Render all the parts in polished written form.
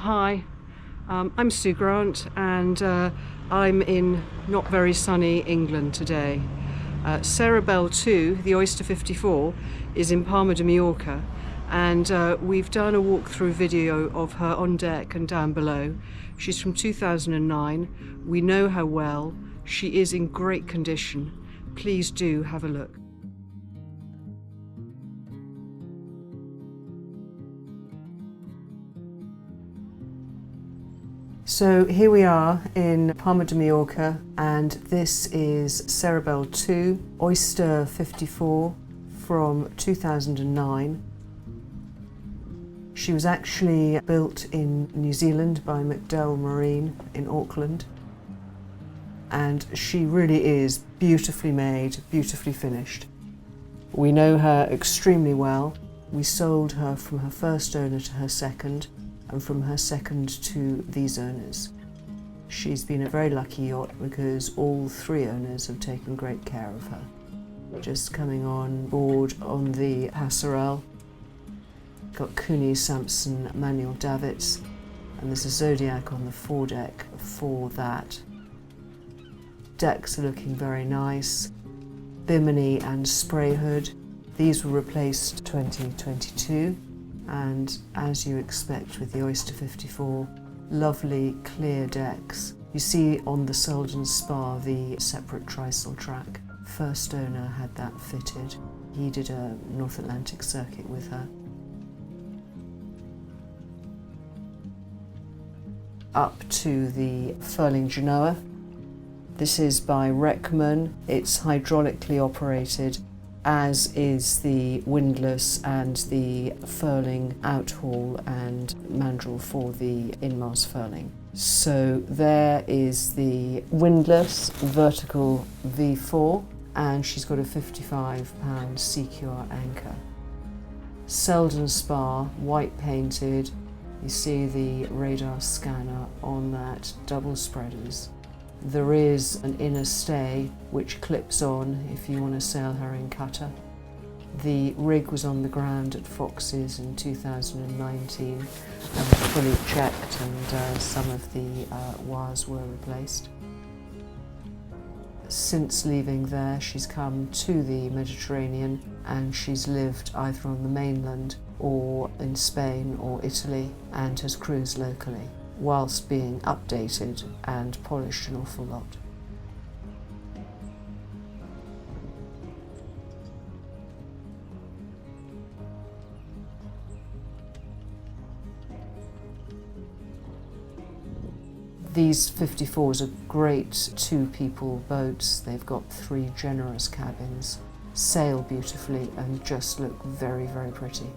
Hi, I'm Sue Grant and I'm in not very sunny England today. SARAH BELLE II, the Oyster 54, is in Palma de Mallorca, and we've done a walkthrough video of her on deck and down below. She's from 2009. We know her well. She is in great condition. Please do have a look. So here we are in Palma de Mallorca, and this is SARAH BELLE II, Oyster 54 from 2009. She was actually built in New Zealand by McDell Marine in Auckland, and she really is beautifully made, beautifully finished. We know her extremely well. We sold her from her first owner to her second, and from her second to these owners. She's been a very lucky yacht because all three owners have taken great care of her. Just coming on board on the Passerelle, got Cooney, Sampson, Manuel Davits, and there's a Zodiac on the foredeck for that. Decks are looking very nice. Bimini and spray hood. These were replaced 2022. And as you expect with the Oyster 54, lovely clear decks. You see on the Selden Spa the separate trysail track. First owner had that fitted. He did a North Atlantic circuit with her. Up to the furling Genoa. This is by Raymarine. It's hydraulically operated, as is the windlass and the furling outhaul and mandrel for the in-mast furling. So there is the windlass vertical V4, and she's got a 55-pound CQR anchor. Selden Spa, white painted. You see the radar scanner on that, double spreaders. There is an inner stay which clips on if you want to sail her in cutter. The rig was on the ground at Fox's in 2019 and fully checked, and some of the wires were replaced. Since leaving there, she's come to the Mediterranean, and she's lived either on the mainland or in Spain or Italy, and has cruised locally, whilst being updated and polished an awful lot. These 54s are great two-people boats. They've got three generous cabins, sail beautifully and just look very, very pretty.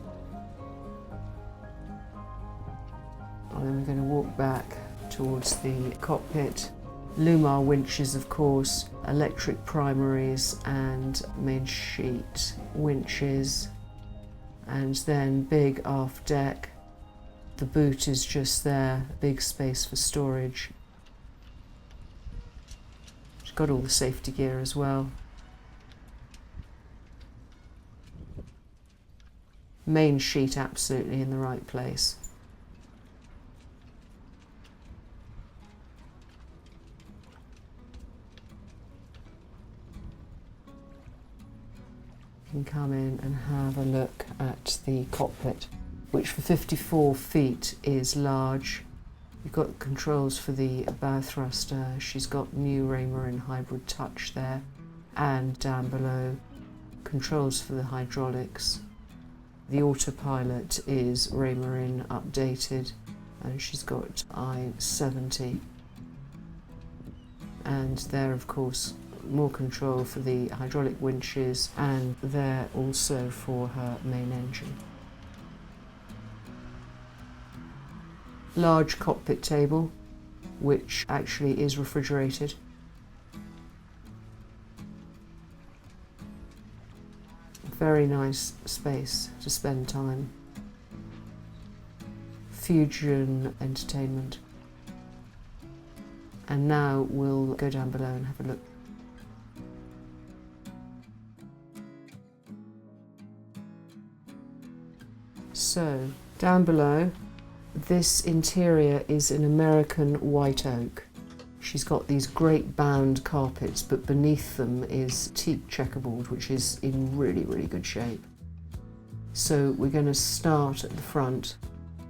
And then we're going to walk back towards the cockpit. Lumar winches, of course, electric primaries and main sheet winches, and then big aft deck. The boot is just there, big space for storage. She's got all the safety gear as well. Main sheet absolutely in the right place. You can come in and have a look at the cockpit, which for 54 feet is large. You've got controls for the bow thruster. She's got new Raymarine hybrid touch there, and down below controls for the hydraulics. The autopilot is Raymarine updated, and she's got I-70. And there, of course, more control for the hydraulic winches, and there also for her main engine. Large cockpit table, which actually is refrigerated. Very nice space to spend time. Fusion entertainment. And now we'll go down below and have a look. So, down below, This interior is an American white oak. She's got these great bound carpets, but beneath them is teak checkerboard, which is in really, really good shape. So we're going to start at the front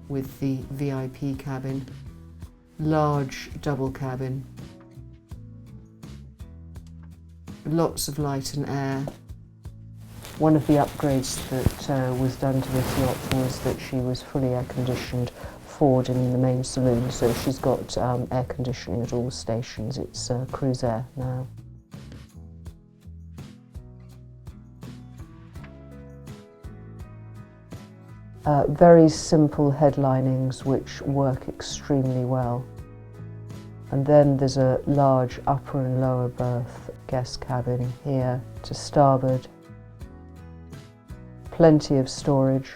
with the VIP cabin, large double cabin, lots of light and air. One of the upgrades that was done to this yacht was that she was fully air conditioned forward in the main saloon, so she's got air conditioning at all stations. It's cruise air now. Very simple headlinings which work extremely well. And then there's a large upper and lower berth guest cabin here to starboard. Plenty of storage.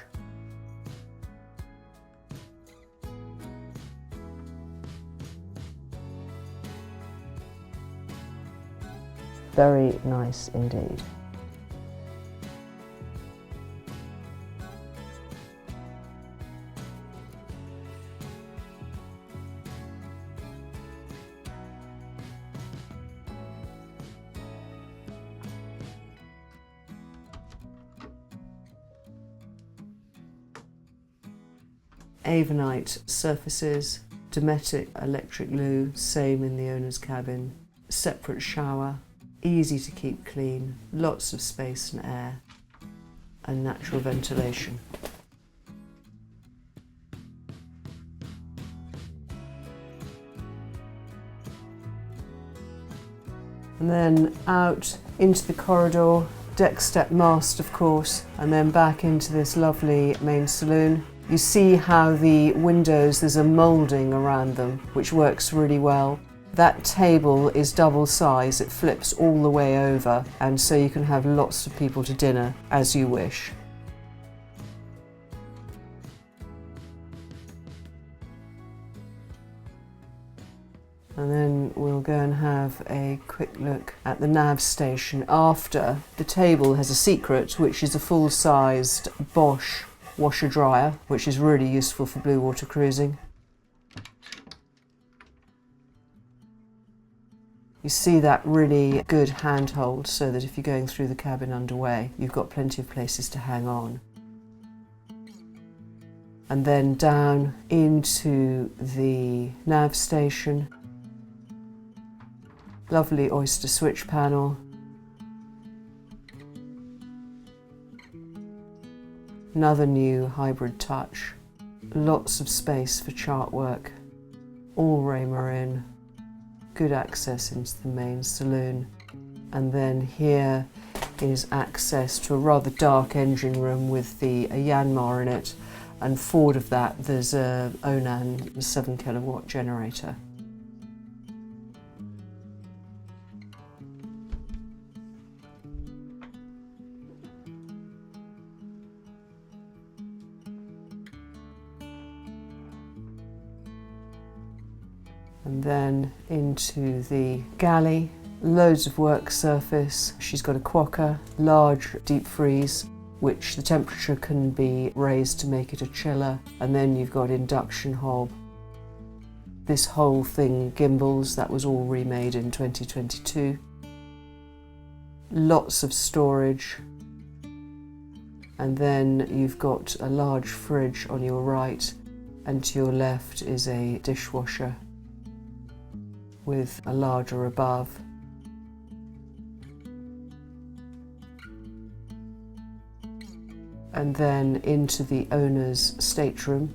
Very nice indeed. Avonite surfaces, Dometic electric loo, same in the owner's cabin, separate shower, easy to keep clean, lots of space and air, and natural ventilation. And then out into the corridor, deck step mast of course, and then back into this lovely main saloon. You see how the windows, there's a moulding around them, which works really well. That table is double size, it flips all the way over, and so you can have lots of people to dinner as you wish. And then we'll go and have a quick look at the nav station after. The table has a secret, which is a full-sized Bosch washer dryer, which is really useful for blue water cruising. You see that really good handhold, so that if you're going through the cabin underway, you've got plenty of places to hang on. And then down into the nav station, lovely Oyster switch panel. Another new hybrid touch. Lots of space for chart work. All Raymarine. Good access into the main saloon. And then here is access to a rather dark engine room with a Yanmar in it. And forward of that there's a Onan 7 kilowatt generator. And then into the galley, loads of work surface. She's got a quokka, large deep freeze, which the temperature can be raised to make it a chiller. And then you've got induction hob. This whole thing gimbals, that was all remade in 2022. Lots of storage. And then you've got a large fridge on your right, and to your left is a dishwasher with a larger above. And then into the owner's stateroom,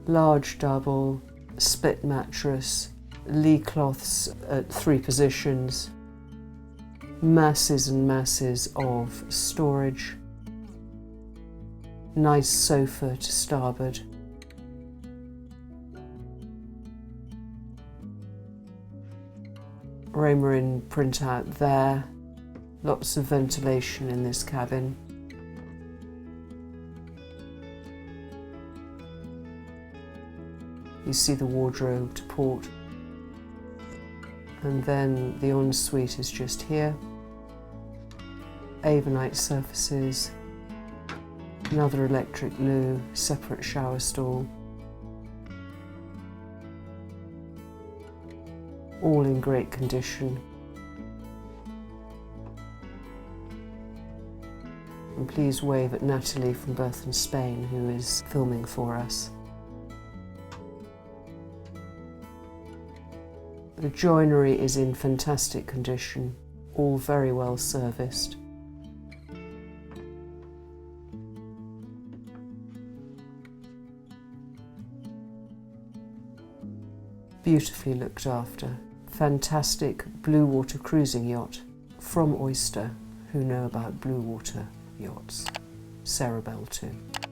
large double, split mattress, lee cloths at 3 positions, masses and masses of storage, nice sofa to starboard. Raymarine printout there, lots of ventilation in this cabin. You see the wardrobe to port. And then the ensuite is just here. Avonite surfaces, another electric loo, separate shower stall. all in great condition. And please wave at Natalie from Berthon, Spain, who is filming for us. The joinery is in fantastic condition, all very well serviced. Beautifully looked after. Fantastic blue water cruising yacht from Oyster, who know about blue water yachts. SARAH BELLE II.